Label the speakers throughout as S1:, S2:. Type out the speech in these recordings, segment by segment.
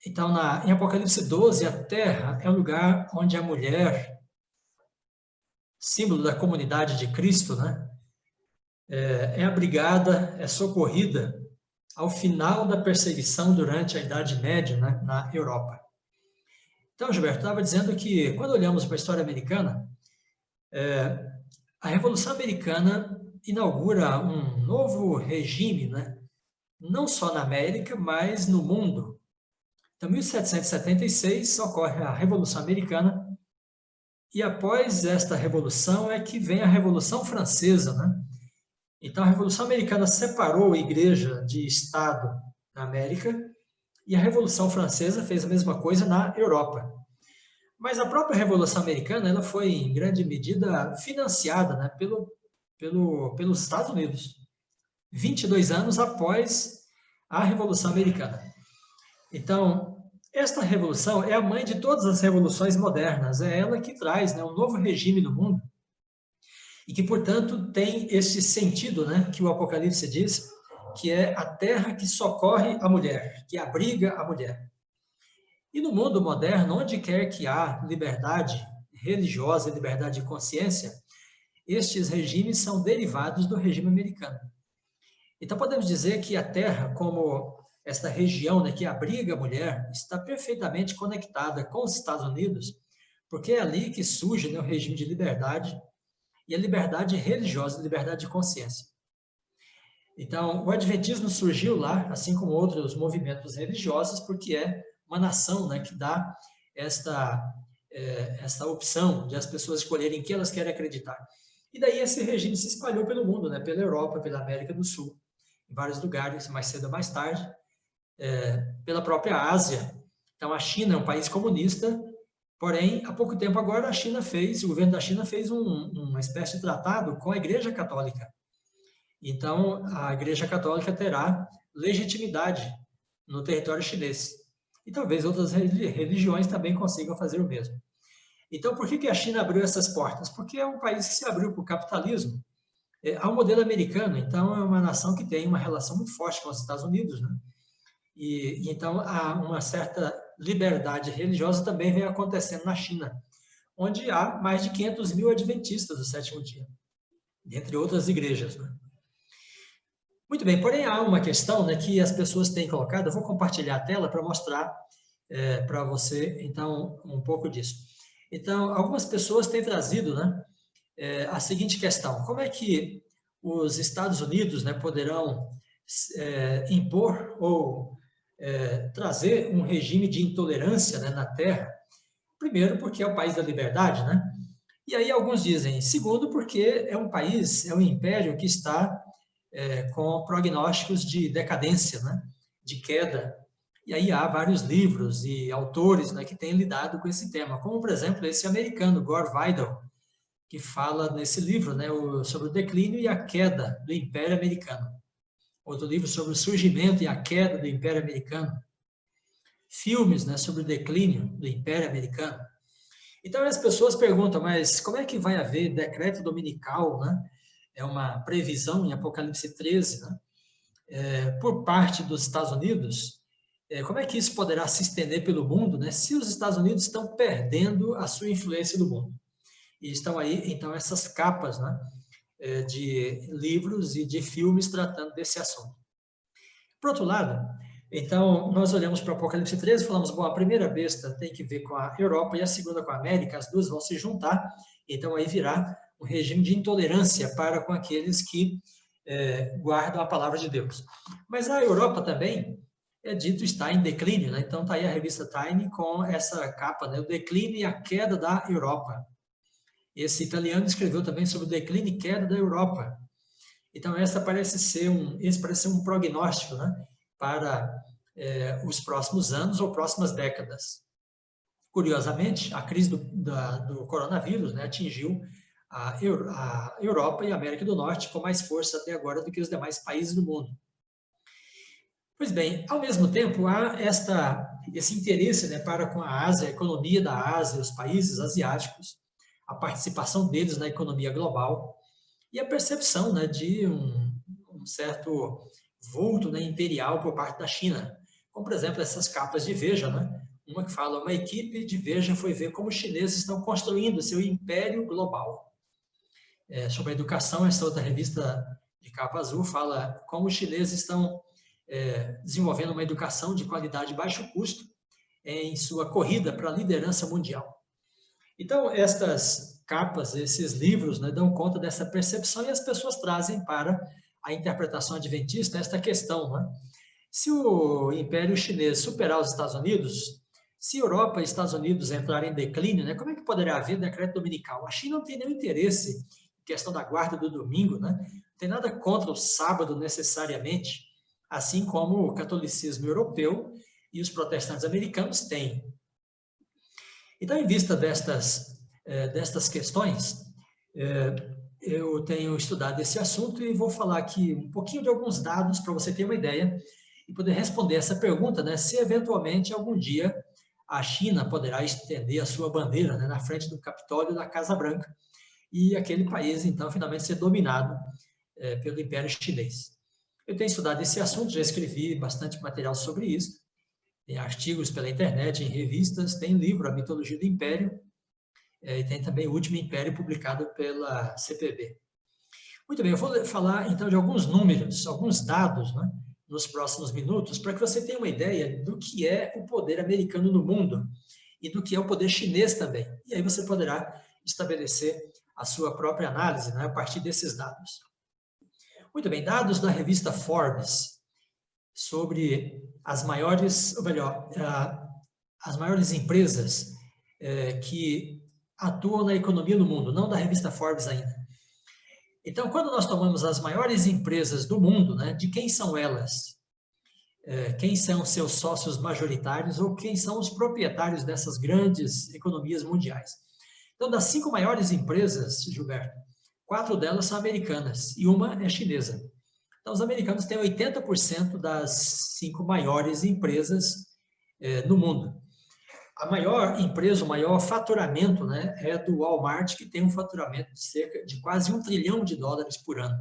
S1: Então, em Apocalipse 12, a terra é o lugar onde a mulher, símbolo da comunidade de Cristo, né, é abrigada, é socorrida ao final da perseguição durante a Idade Média, né, na Europa. Então, Gilberto, estava dizendo que, quando olhamos para a história americana, a Revolução Americana inaugura um novo regime, né, não só na América, mas no mundo. Então, em 1776 ocorre a Revolução Americana, e após esta revolução é que vem a Revolução Francesa, né? Então, a Revolução Americana separou a igreja de Estado na América, e a Revolução Francesa fez a mesma coisa na Europa. Mas a própria Revolução Americana ela foi, em grande medida, financiada, né, pelos Estados Unidos, 22 anos após a Revolução Americana. Então, esta revolução é a mãe de todas as revoluções modernas, é ela que traz, né, um novo regime no mundo, e que, portanto, tem esse sentido, né, que o Apocalipse diz, que é a terra que socorre a mulher, que abriga a mulher. E no mundo moderno, onde quer que há liberdade religiosa e liberdade de consciência, estes regimes são derivados do regime americano. Então, podemos dizer que a terra, como esta região, né, que abriga a mulher, está perfeitamente conectada com os Estados Unidos, porque é ali que surge, né, o regime de liberdade, e a liberdade religiosa, a liberdade de consciência. Então, o Adventismo surgiu lá, assim como outros movimentos religiosos, porque é uma nação, né, que dá esta opção de as pessoas escolherem em que elas querem acreditar. E daí esse regime se espalhou pelo mundo, né, pela Europa, pela América do Sul, em vários lugares, mais cedo ou mais tarde, pela própria Ásia. Então, a China é um país comunista, porém, há pouco tempo agora, o governo da China fez uma espécie de tratado com a Igreja Católica. Então, a Igreja Católica terá legitimidade no território chinês. E talvez outras religiões também consigam fazer o mesmo. Então, por que a China abriu essas portas? Porque é um país que se abriu para o capitalismo, ao modelo americano. Então, é uma nação que tem uma relação muito forte com os Estados Unidos, né? E então, há uma certa liberdade religiosa também vem acontecendo na China, onde há mais de 500 mil adventistas do sétimo dia, dentre outras igrejas, né? Muito bem, porém há uma questão, né, que as pessoas têm colocado, eu vou compartilhar a tela para mostrar para você, então, um pouco disso. Então, algumas pessoas têm trazido, né, a seguinte questão: como é que os Estados Unidos, né, poderão impor ou trazer um regime de intolerância, né, na Terra? Primeiro, porque é o país da liberdade, né? E aí alguns dizem, segundo, porque é um país, é um império que está com prognósticos de decadência, né, de queda. E aí há vários livros e autores, né, que têm lidado com esse tema, como, por exemplo, esse americano, Gore Vidal, que fala nesse livro, né, sobre o declínio e a queda do Império Americano. Outro livro sobre o surgimento e a queda do Império Americano. Filmes, né, sobre o declínio do Império Americano. Então as pessoas perguntam, mas como é que vai haver decreto dominical, né? É uma previsão em Apocalipse 13, né? Por parte dos Estados Unidos. Como é que isso poderá se estender pelo mundo, né? Se os Estados Unidos estão perdendo a sua influência no mundo? E estão aí, então, essas capas, né, de livros e de filmes tratando desse assunto. Por outro lado, então, nós olhamos para o Apocalipse 13 e falamos, bom, a primeira besta tem que ver com a Europa e a segunda com a América, as duas vão se juntar, então aí virá um regime de intolerância para com aqueles que guardam a palavra de Deus. Mas a Europa também, é dito, está em declínio, né? Então está aí a revista Time com essa capa, né? O declínio e a queda da Europa. Esse italiano escreveu também sobre o declínio e queda da Europa. Então esse parece ser um prognóstico, né, para os próximos anos ou próximas décadas. Curiosamente, a crise do coronavírus, né, atingiu a Europa e a América do Norte com mais força até agora do que os demais países do mundo. Pois bem, ao mesmo tempo, há esse interesse, né, para com a Ásia, a economia da Ásia, os países asiáticos, a participação deles na economia global. e a percepção, né, de um certo vulto, né, imperial por parte da China. Como, por exemplo, essas capas de Veja, né? Uma que fala: uma equipe de Veja foi ver como os chineses estão construindo seu império global. Sobre a educação, essa outra revista de capa azul fala como os chineses estão desenvolvendo uma educação de qualidade e baixo custo em sua corrida para a liderança mundial. Então, estas capas, esses livros, né, dão conta dessa percepção e as pessoas trazem para a interpretação adventista esta questão, né? Se o Império Chinês superar os Estados Unidos, se Europa e Estados Unidos entrarem em declínio, né, como é que poderia haver decreto dominical? A China não tem nenhum interesse em questão da guarda do domingo, né? Não tem nada contra o sábado necessariamente, assim como o catolicismo europeu e os protestantes americanos têm. Então, em vista destas questões, eu tenho estudado esse assunto e vou falar aqui um pouquinho de alguns dados para você ter uma ideia e poder responder essa pergunta, né? Se eventualmente algum dia a China poderá estender a sua bandeira, né, na frente do Capitólio da Casa Branca e aquele país, então, finalmente ser dominado pelo Império Chinês. Eu tenho estudado esse assunto, já escrevi bastante material sobre isso, tem artigos pela internet, em revistas, tem livro, A Mitologia do Império, e tem também O Último Império, publicado pela CPB. Muito bem, eu vou falar então de alguns números, alguns dados, né, nos próximos minutos, para que você tenha uma ideia do que é o poder americano no mundo e do que é o poder chinês também. E aí você poderá estabelecer a sua própria análise, né, a partir desses dados. Muito bem, dados da revista Forbes sobre as maiores, ou melhor, as maiores empresas que atuam na economia do mundo, não da revista Forbes ainda. Então, quando nós tomamos as maiores empresas do mundo, né, de quem são elas? Quem são seus sócios majoritários ou quem são os proprietários dessas grandes economias mundiais? Então, das 5 maiores empresas, Gilberto, 4 delas são americanas e uma é chinesa. Então, os americanos têm 80% das 5 maiores empresas no mundo. A maior empresa, o maior faturamento, né, é do Walmart, que tem um faturamento de cerca de quase $1 trilhão por ano.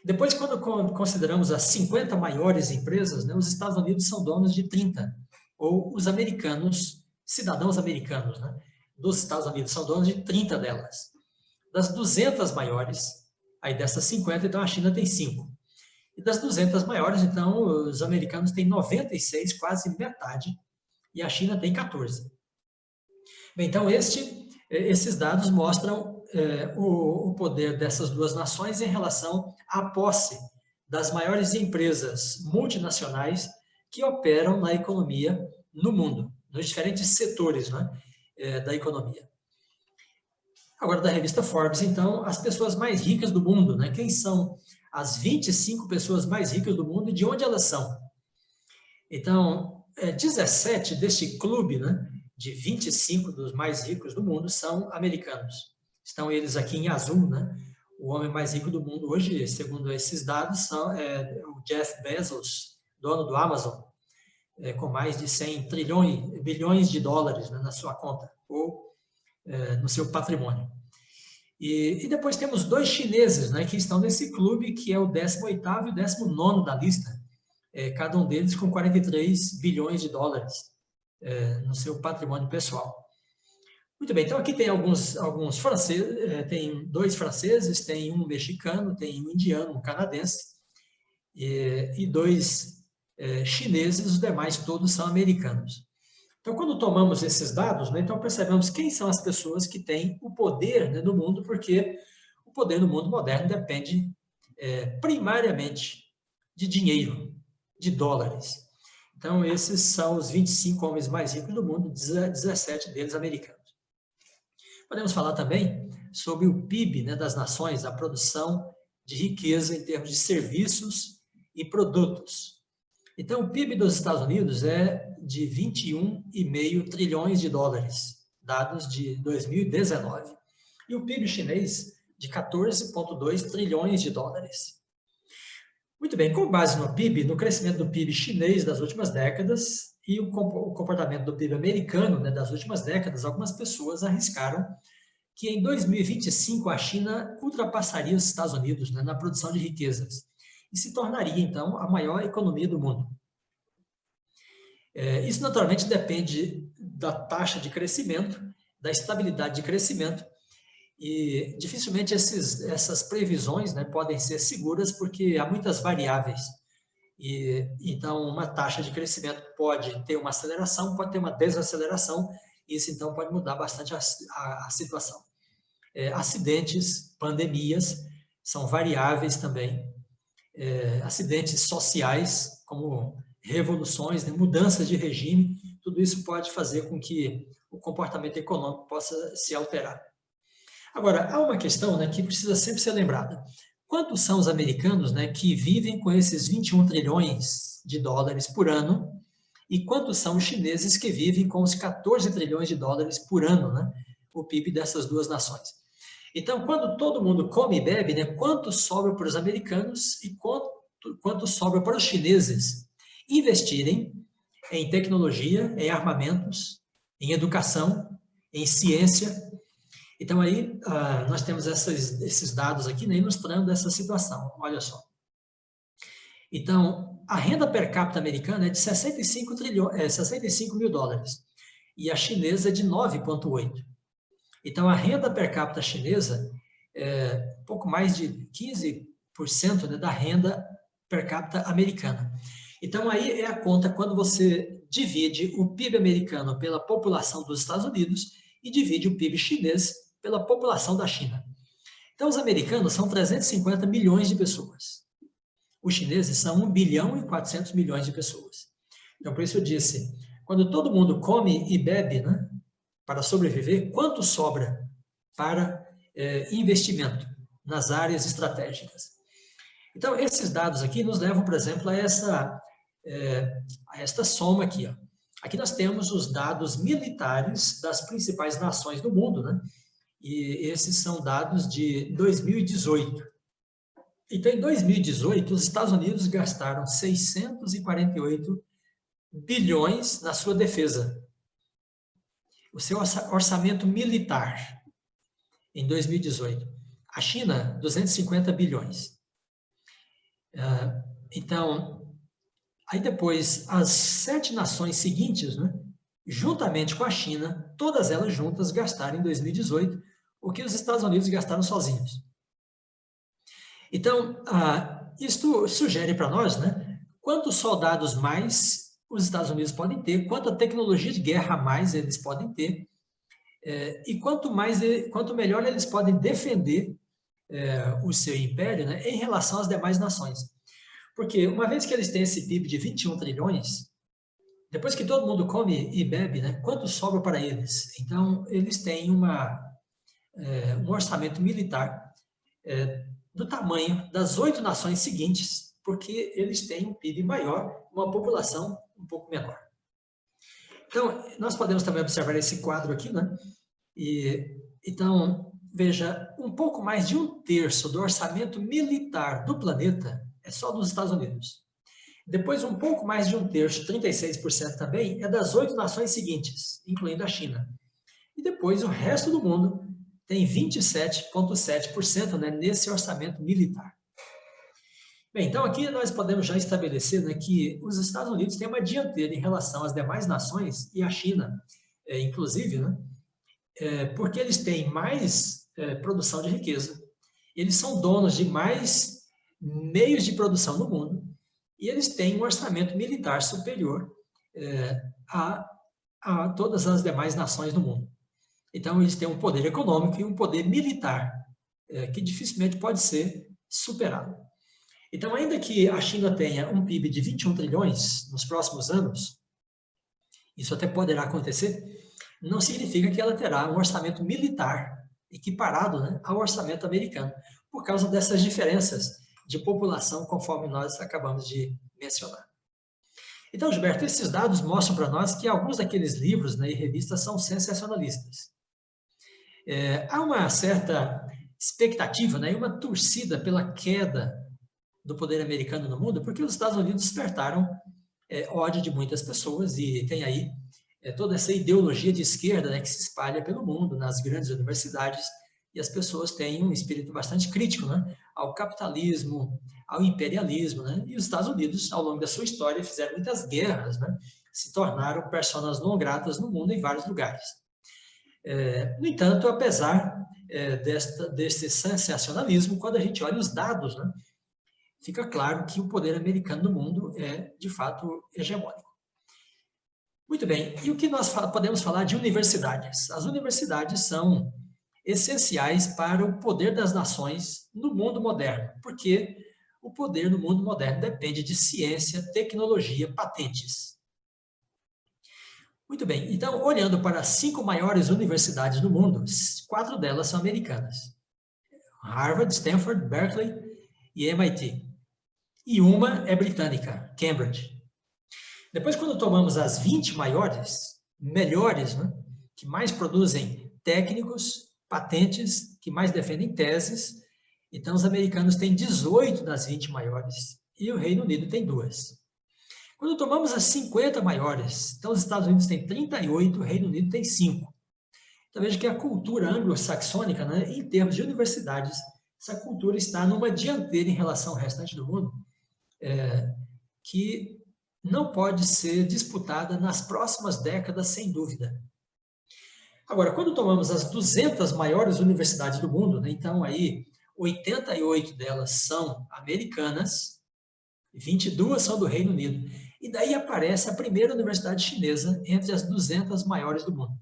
S1: Depois, quando consideramos as 50 maiores empresas, né, os Estados Unidos são donos de 30, ou os americanos, cidadãos americanos, né, dos Estados Unidos são donos de 30 delas. Das 200 maiores, aí dessas 50, então a China tem 5. E das 200 maiores, então, os americanos têm 96, quase metade, e a China tem 14. Bem, então, esses dados mostram o poder dessas duas nações em relação à posse das maiores empresas multinacionais que operam na economia no mundo, nos diferentes setores, né, da economia. Agora, da revista Forbes, então, as pessoas mais ricas do mundo, né? Quem são as 25 pessoas mais ricas do mundo e de onde elas são? Então, 17 deste clube, né, de 25 dos mais ricos do mundo são americanos. Estão eles aqui em azul, né? O homem mais rico do mundo hoje, segundo esses dados, o Jeff Bezos, dono do Amazon, com mais de 100 bilhões de dólares, né, na sua conta, ou no seu patrimônio. E depois temos 2 chineses, né, que estão nesse clube, que é o 18º e o 19º da lista, cada um deles com 43 bilhões de dólares no seu patrimônio pessoal. Muito bem, então aqui tem alguns franceses, tem 2 franceses, tem um mexicano, tem um indiano, um canadense, e 2 chineses, os demais todos são americanos. Então, quando tomamos esses dados, né, então percebemos quem são as pessoas que têm o poder, né, no mundo, porque o poder no mundo moderno depende primariamente de dinheiro, de dólares. Então, esses são os 25 homens mais ricos do mundo, 17 deles americanos. Podemos falar também sobre o PIB, né, das nações, a produção de riqueza em termos de serviços e produtos. Então, o PIB dos Estados Unidos é de 21,5 trilhões de dólares, dados de 2019. E o PIB chinês de 14,2 trilhões de dólares. Muito bem, com base no PIB, no crescimento do PIB chinês das últimas décadas e o comportamento do PIB americano, né, das últimas décadas, algumas pessoas arriscaram que em 2025 a China ultrapassaria os Estados Unidos, né, na produção de riquezas e se tornaria, então, a maior economia do mundo. Isso, naturalmente, depende da taxa de crescimento, da estabilidade de crescimento, e dificilmente essas previsões, né, podem ser seguras, porque há muitas variáveis. Então, uma taxa de crescimento pode ter uma aceleração, pode ter uma desaceleração, e isso, então, pode mudar bastante a situação. Acidentes, pandemias, são variáveis também. Acidentes sociais, como revoluções, né, mudanças de regime, tudo isso pode fazer com que o comportamento econômico possa se alterar. Agora, há uma questão, né, que precisa sempre ser lembrada. Quantos são os americanos, né, que vivem com esses 21 trilhões de dólares por ano, e quantos são os chineses que vivem com os 14 trilhões de dólares por ano, né, o PIB dessas duas nações? Então, quando todo mundo come e bebe, né, quanto sobra para os americanos e quanto sobra para os chineses investirem em tecnologia, em armamentos, em educação, em ciência? Então, aí, nós temos esses dados aqui, né, ilustrando essa situação. Olha só. Então, a renda per capita americana é de 65 mil dólares e a chinesa é de 9,8. Então, a renda per capita chinesa é pouco mais de 15%, né, da renda per capita americana. Então, aí é a conta quando você divide o PIB americano pela população dos Estados Unidos e divide o PIB chinês pela população da China. Então, os americanos são 350 milhões de pessoas. Os chineses são 1 bilhão e 400 milhões de pessoas. Então, por isso eu disse, quando todo mundo come e bebe, né, para sobreviver, quanto sobra para investimento nas áreas estratégicas? Então, esses dados aqui nos levam, por exemplo, a esta soma aqui. Ó. Aqui nós temos os dados militares das principais nações do mundo, né? E esses são dados de 2018. Então, em 2018, os Estados Unidos gastaram 648 bilhões na sua defesa. O seu orçamento militar, em 2018. A China, 250 bilhões. Então, aí depois, as 7 nações seguintes, né, juntamente com a China, todas elas juntas gastaram em 2018 o que os Estados Unidos gastaram sozinhos. Então, isto sugere para nós, né, quantos soldados mais os Estados Unidos podem ter, quanta tecnologia de guerra mais eles podem ter, e quanto melhor eles podem defender o seu império, né, em relação às demais nações. Porque uma vez que eles têm esse PIB de 21 trilhões, depois que todo mundo come e bebe, né, quanto sobra para eles? Então, eles têm um orçamento militar do tamanho das 8 nações seguintes, porque eles têm um PIB maior, uma população um pouco menor. Então, nós podemos também observar esse quadro aqui, né? Então, veja, um pouco mais de 1/3 do orçamento militar do planeta é só dos Estados Unidos. Depois, um pouco mais de 1/3, 36% também, é das 8 nações seguintes, incluindo a China. E depois, o resto do mundo tem 27,7%, né, nesse orçamento militar. Bem, então aqui nós podemos já estabelecer, né, que os Estados Unidos têm uma dianteira em relação às demais nações, e a China, inclusive, né, porque eles têm mais produção de riqueza, eles são donos de mais meios de produção no mundo, e eles têm um orçamento militar superior a todas as demais nações do mundo. Então, eles têm um poder econômico e um poder militar que dificilmente pode ser superado. Então, ainda que a China tenha um PIB de 21 trilhões nos próximos anos, isso até poderá acontecer, não significa que ela terá um orçamento militar equiparado, né, ao orçamento americano, por causa dessas diferenças de população, conforme nós acabamos de mencionar. Então, Gilberto, esses dados mostram para nós que alguns daqueles livros, né, e revistas são sensacionalistas. Há uma certa expectativa, né, e uma torcida pela queda do poder americano no mundo, porque os Estados Unidos despertaram ódio de muitas pessoas e tem aí toda essa ideologia de esquerda, né, que se espalha pelo mundo, nas grandes universidades, e as pessoas têm um espírito bastante crítico, né, ao capitalismo, ao imperialismo, né, e os Estados Unidos, ao longo da sua história, fizeram muitas guerras, né, se tornaram personas não gratas no mundo em vários lugares. No entanto, apesar desse sensacionalismo, quando a gente olha os dados, né, fica claro que o poder americano no mundo é, de fato, hegemônico. Muito bem, e o que nós podemos falar de universidades? As universidades são essenciais para o poder das nações no mundo moderno, porque o poder no mundo moderno depende de ciência, tecnologia, patentes. Muito bem, então, olhando para as 5 maiores universidades do mundo, 4 delas são americanas. Harvard, Stanford, Berkeley e MIT. E uma é britânica, Cambridge. Depois, quando tomamos as 20 maiores, melhores, né, que mais produzem técnicos, patentes, que mais defendem teses, então os americanos têm 18 das 20 maiores e o Reino Unido tem 2. Quando tomamos as 50 maiores, então os Estados Unidos têm 38, o Reino Unido tem 5. Então veja que a cultura anglo-saxônica, né, em termos de universidades, essa cultura está numa dianteira em relação ao restante do mundo, que não pode ser disputada nas próximas décadas, sem dúvida. Agora, quando tomamos as 200 maiores universidades do mundo, né, então aí 88 delas são americanas, 22 são do Reino Unido. E daí aparece a primeira universidade chinesa entre as 200 maiores do mundo.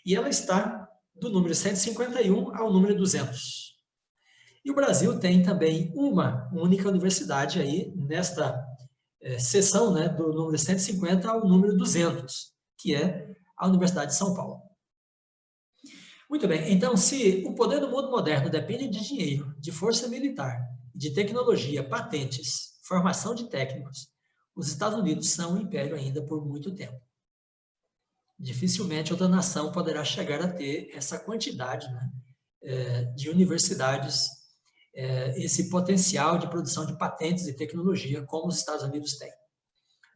S1: E ela está do número 151 ao número 200. E o Brasil tem também uma única universidade aí nesta seção, né, do número 150 ao número 200, que é a Universidade de São Paulo. Muito bem, então se o poder do mundo moderno depende de dinheiro, de força militar, de tecnologia, patentes, formação de técnicos, os Estados Unidos são um império ainda por muito tempo. Dificilmente outra nação poderá chegar a ter essa quantidade, né, de universidades, esse potencial de produção de patentes e tecnologia como os Estados Unidos têm.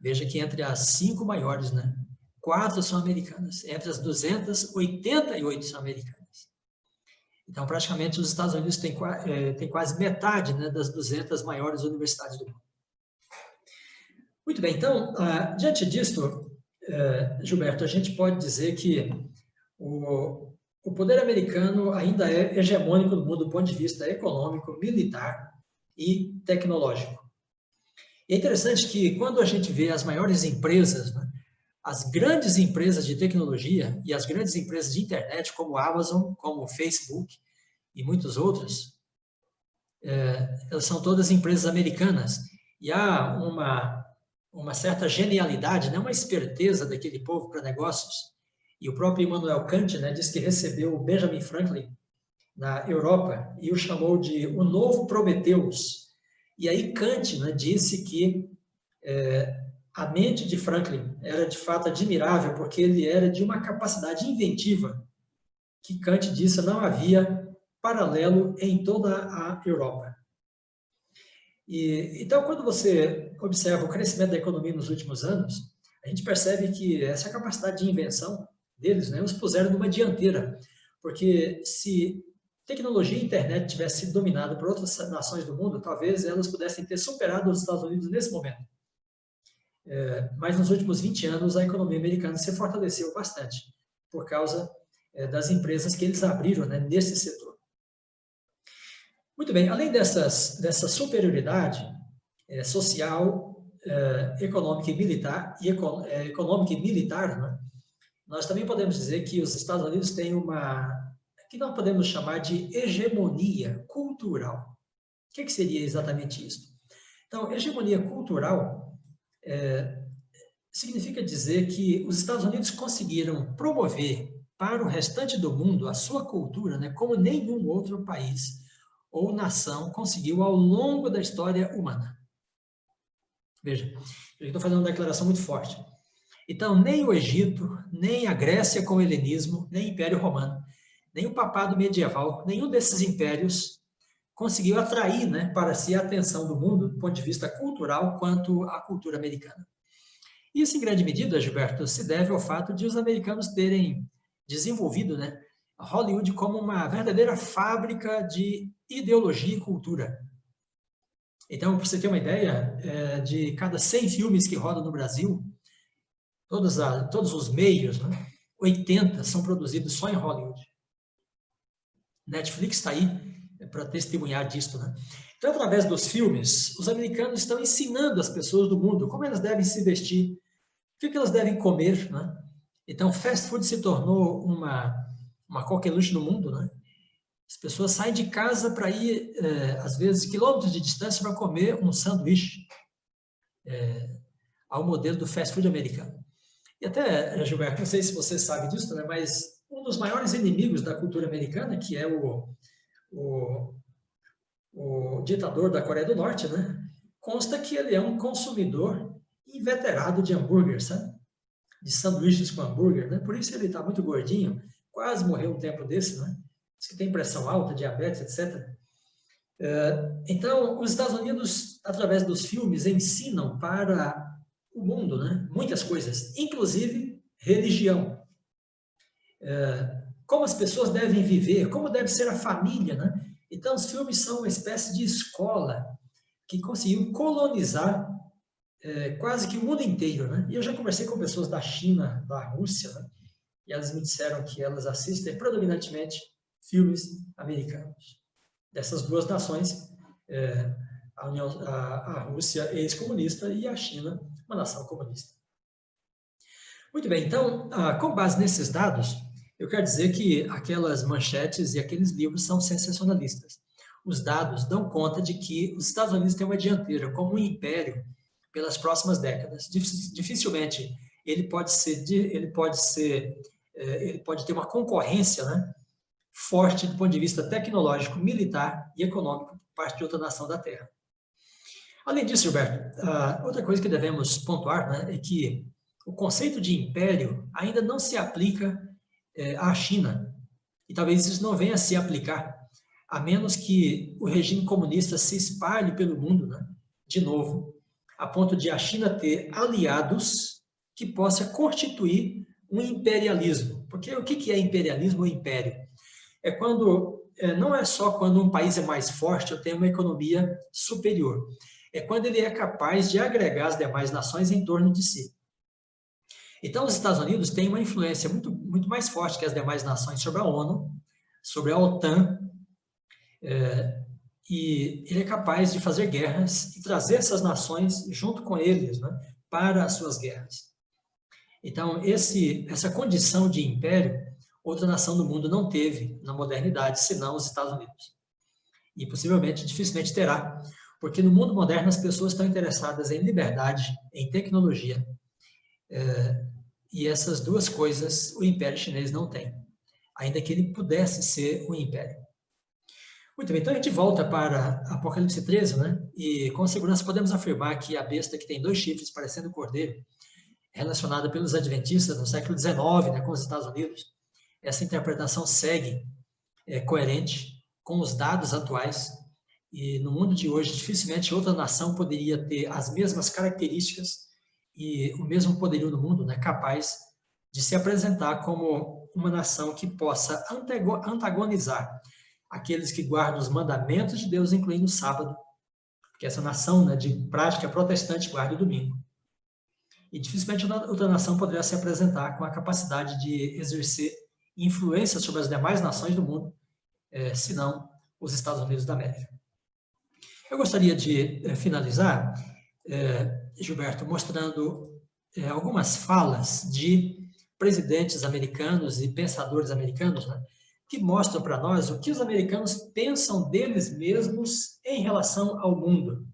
S1: Veja que entre as 5 maiores, né, 4 são americanas, entre as 200, 88 são americanas. Então, praticamente, os Estados Unidos têm quase metade, né, das 200 maiores universidades do mundo. Muito bem, então, diante disto, Gilberto, a gente pode dizer que o poder americano ainda é hegemônico no mundo do ponto de vista econômico, militar e tecnológico. E é interessante que quando a gente vê as maiores empresas, né, as grandes empresas de tecnologia e as grandes empresas de internet, como a Amazon, como o Facebook e muitos outros, elas são todas empresas americanas. E há uma certa genialidade, né, uma esperteza daquele povo para negócios. E o próprio Immanuel Kant, né, diz que recebeu o Benjamin Franklin na Europa e o chamou de o novo Prometheus. E aí Kant, né, disse que a mente de Franklin era de fato admirável, porque ele era de uma capacidade inventiva que Kant disse não havia paralelo em toda a Europa. Então, quando você observa o crescimento da economia nos últimos anos, a gente percebe que essa capacidade de invenção deles, né, os puseram numa dianteira, porque se tecnologia e internet tivesse sido dominada por outras nações do mundo, talvez elas pudessem ter superado os Estados Unidos nesse momento. Mas nos últimos 20 anos a economia americana se fortaleceu bastante, por causa das empresas que eles abriram, né, nesse setor. Muito bem, além dessa superioridade social, econômica e militar, né, nós também podemos dizer que os Estados Unidos têm que nós podemos chamar de hegemonia cultural. O que seria exatamente isso? Então, hegemonia cultural significa dizer que os Estados Unidos conseguiram promover para o restante do mundo a sua cultura, né, como nenhum outro país ou nação conseguiu ao longo da história humana. Veja, eu estou fazendo uma declaração muito forte. Então, nem o Egito, nem a Grécia com o helenismo, nem o Império Romano, nem o papado medieval, nenhum desses impérios conseguiu atrair, né, para si a atenção do mundo, do ponto de vista cultural, quanto a cultura americana. Isso, em grande medida, Gilberto, se deve ao fato de os americanos terem desenvolvido, né, Hollywood como uma verdadeira fábrica de ideologia e cultura. Então, para você ter uma ideia, de cada 100 filmes que rodam no Brasil, todos os meios, né, 80 são produzidos só em Hollywood. Netflix está aí para testemunhar disso, né? Então, através dos filmes, os americanos estão ensinando as pessoas do mundo como elas devem se vestir, o que elas devem comer, né? Então, fast food se tornou uma coqueluche no mundo, né? As pessoas saem de casa para ir, às vezes, quilômetros de distância para comer um sanduíche, ao modelo do fast food americano. E até, Gilberto, não sei se você sabe disso, né? Mas um dos maiores inimigos da cultura americana, que é o ditador da Coreia do Norte, né? Consta que ele é um consumidor inveterado de hambúrguer, sabe? De sanduíches com hambúrguer, né? Por isso ele está muito gordinho, quase morreu um tempo desse, né? Diz que tem pressão alta, diabetes, etc. Então, os Estados Unidos, através dos filmes, ensinam para o mundo, né, muitas coisas, inclusive religião. Como as pessoas devem viver, como deve ser a família, né? Então, os filmes são uma espécie de escola que conseguiu colonizar quase que o mundo inteiro, né? E eu já conversei com pessoas da China, da Rússia, né? E elas me disseram que elas assistem predominantemente filmes americanos. Dessas duas nações, a Rússia ex-comunista e a China, uma nação comunista. Muito bem, então, com base nesses dados, eu quero dizer que aquelas manchetes e aqueles livros são sensacionalistas. Os dados dão conta de que os Estados Unidos têm uma dianteira como um império pelas próximas décadas. Dificilmente ele pode ter uma concorrência, né, forte do ponto de vista tecnológico, militar e econômico por parte de outra nação da Terra. Além disso, Gilberto, outra coisa que devemos pontuar, né, é que o conceito de império ainda não se aplica à China. E talvez isso não venha a se aplicar, a menos que o regime comunista se espalhe pelo mundo, né, de novo, a ponto de a China ter aliados que possa constituir um imperialismo. Porque o que é imperialismo ou império? É quando, não é só quando um país é mais forte ou tem uma economia superior. É quando ele é capaz de agregar as demais nações em torno de si. Então, os Estados Unidos têm uma influência muito mais forte que as demais nações sobre a ONU, sobre a OTAN, e ele é capaz de fazer guerras e trazer essas nações junto com eles, né, para as suas guerras. Então, essa condição de império, outra nação do mundo não teve na modernidade, senão os Estados Unidos. E possivelmente, dificilmente terá, porque no mundo moderno as pessoas estão interessadas em liberdade, em tecnologia, e essas duas coisas o Império Chinês não tem, ainda que ele pudesse ser um império. Muito bem, então a gente volta para Apocalipse 13, né? E com segurança podemos afirmar que a besta que tem 2 chifres parecendo cordeiro, relacionada pelos adventistas no século XIX, né, com os Estados Unidos, essa interpretação segue coerente com os dados atuais, e no mundo de hoje dificilmente outra nação poderia ter as mesmas características e o mesmo poderio no mundo, né, capaz de se apresentar como uma nação que possa antagonizar aqueles que guardam os mandamentos de Deus, incluindo o sábado, porque essa nação, né, de prática protestante guarda o domingo. E dificilmente outra nação poderia se apresentar com a capacidade de exercer influência sobre as demais nações do mundo, senão os Estados Unidos da América. Eu gostaria de finalizar, Gilberto, mostrando algumas falas de presidentes americanos e pensadores americanos, né, que mostram para nós o que os americanos pensam deles mesmos em relação ao mundo.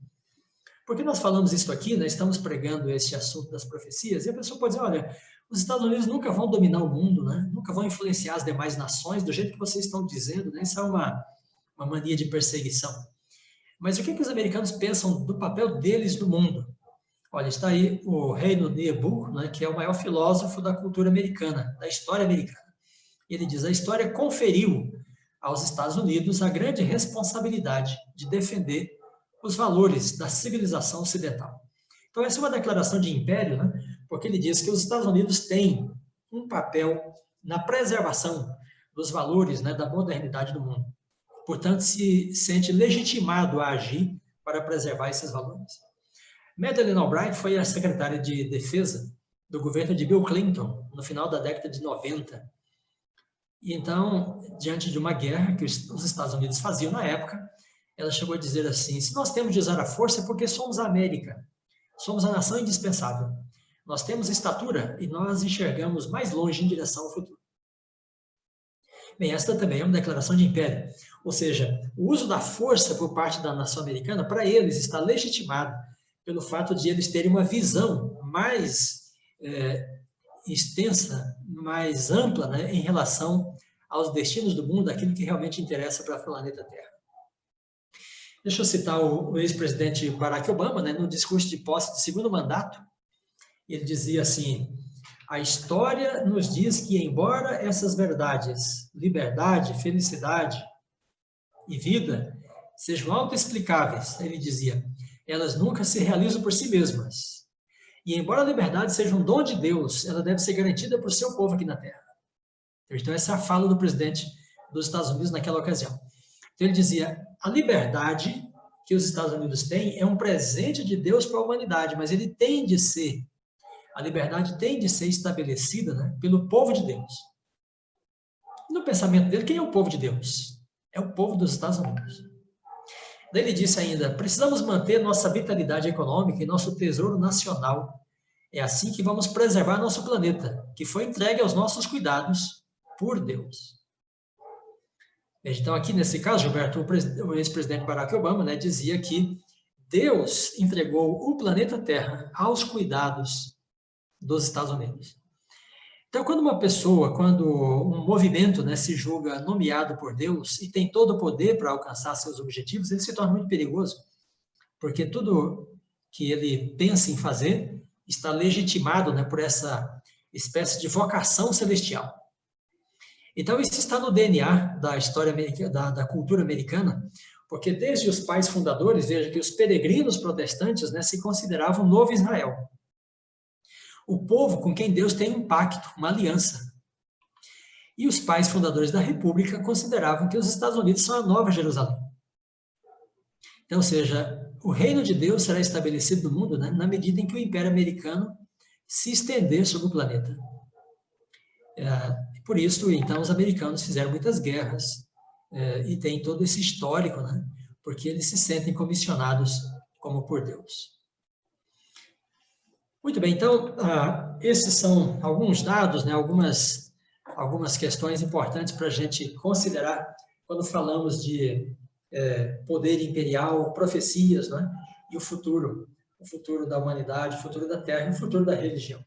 S1: Porque nós falamos isso aqui, né, estamos pregando esse assunto das profecias, e a pessoa pode dizer, olha, os Estados Unidos nunca vão dominar o mundo, né, nunca vão influenciar as demais nações do jeito que vocês estão dizendo, né, isso é uma mania de perseguição. Mas o que os americanos pensam do papel deles no mundo? Olha, está aí o Reino Niebuhr, né, que é o maior filósofo da cultura americana, da história americana. Ele diz, a história conferiu aos Estados Unidos a grande responsabilidade de defender os valores da civilização ocidental. Então, essa é uma declaração de império, né, porque ele diz que os Estados Unidos têm um papel na preservação dos valores, né, da modernidade do mundo. Portanto, se sente legitimado a agir para preservar esses valores. Madeleine Albright foi a secretária de Defesa do governo de Bill Clinton, no final da década de 90. E então, diante de uma guerra que os Estados Unidos faziam na época, ela chegou a dizer assim: se nós temos de usar a força é porque somos a América, somos a nação indispensável. Nós temos estatura e nós enxergamos mais longe em direção ao futuro. Bem, esta também é uma declaração de império, ou seja, o uso da força por parte da nação americana, para eles, está legitimado pelo fato de eles terem uma visão mais extensa, mais ampla, né, em relação aos destinos do mundo, aquilo que realmente interessa para o planeta Terra. Deixa eu citar o ex-presidente Barack Obama, né, no discurso de posse do segundo mandato. Ele dizia assim: a história nos diz que, embora essas verdades, liberdade, felicidade e vida, sejam autoexplicáveis, ele dizia, elas nunca se realizam por si mesmas. E embora a liberdade seja um dom de Deus, ela deve ser garantida por seu povo aqui na Terra. Então, essa é a fala do presidente dos Estados Unidos naquela ocasião. Então, ele dizia, a liberdade que os Estados Unidos têm é um presente de Deus para a humanidade, mas ele tem de ser, a liberdade tem de ser estabelecida, né, pelo povo de Deus. E no pensamento dele, quem é o povo de Deus? É o povo dos Estados Unidos. Daí ele disse ainda, precisamos manter nossa vitalidade econômica e nosso tesouro nacional. É assim que vamos preservar nosso planeta, que foi entregue aos nossos cuidados por Deus. Então, aqui nesse caso, Gilberto, o ex-presidente Barack Obama, né, dizia que Deus entregou o planeta Terra aos cuidados dos Estados Unidos. Então, quando uma pessoa, quando um movimento, né, se julga nomeado por Deus e tem todo o poder para alcançar seus objetivos, ele se torna muito perigoso, porque tudo que ele pensa em fazer está legitimado, né, por essa espécie de vocação celestial. Então, isso está no DNA da história americana, da cultura americana, porque desde os pais fundadores, veja que os peregrinos protestantes, né, se consideravam o novo Israel. O povo com quem Deus tem um pacto, uma aliança. E os pais fundadores da República consideravam que os Estados Unidos são a nova Jerusalém. Então, ou seja, o reino de Deus será estabelecido no mundo, né, na medida em que o Império Americano se estender sobre o planeta. Por isso, então, os americanos fizeram muitas guerras e tem todo esse histórico, né, porque eles se sentem comissionados como por Deus. Muito bem, então, esses são alguns dados, né, algumas questões importantes para a gente considerar quando falamos de poder imperial, profecias, né, e o futuro da humanidade, o futuro da Terra e o futuro da religião.